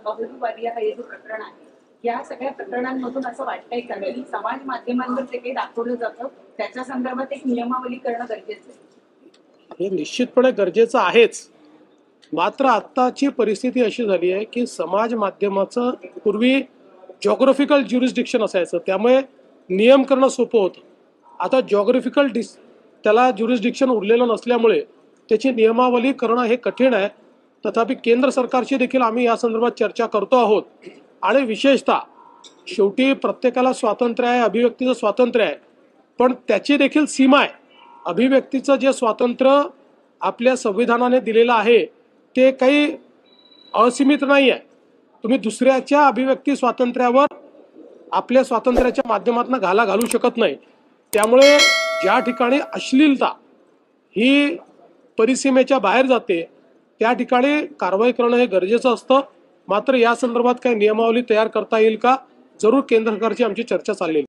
अहलुवालिया हे जे प्रकरण आहे, या सगळ्या प्रकरणांमधून असं वाटतंय का की समाज माध्यमांवर जे काही दाखवलं जातं त्याच्या संदर्भात एक नियमावली करणं गरजेचं आहे? हे निश्चितपणे गरजेचं आहेच. मात्र आत्ताची परिस्थिती अशी झाली आहे की समाज माध्यमाचं पूर्वी जॉग्राफिकल ज्युरिस्डिक्शन असायचं, त्यामुळे नियम करणं सोपं होतं. आता जॉग्राफिकल त्याला ज्युरिस्डिक्शन उरलेलं नसल्यामुळे त्याची नियमावली करणं हे कठीण आहे. तथापि केंद्र सरकारशी देखील आम्ही या संदर्भात चर्चा करतो आहोत. आणि विशेषतः शेवटी प्रत्येकाला स्वातंत्र्य आहे, अभिव्यक्तीचं स्वातंत्र्य आहे, पण त्याची देखील सीमा आहे. अभिव्यक्तीचं जे स्वातंत्र्य आपल्या संविधानाने दिलेलं आहे ते काही असीमित नाही आहे. तुम्ही दुसऱ्याच्या अभिव्यक्ती स्वातंत्र्यावर आपल्या स्वातंत्र्याच्या माध्यमातून घाला घालू शकत नाही. त्यामुळे ज्या ठिकाणी अश्लीलता ही परिसीमेच्या बाहेर जाते त्या ठिकाणी कारवाई करणं हे गरजेचं असतं. मात्र या संदर्भात काही नियमावली तयार करता येईल का, जरूर केंद्र सरकारची आमची चर्चा चाललेली.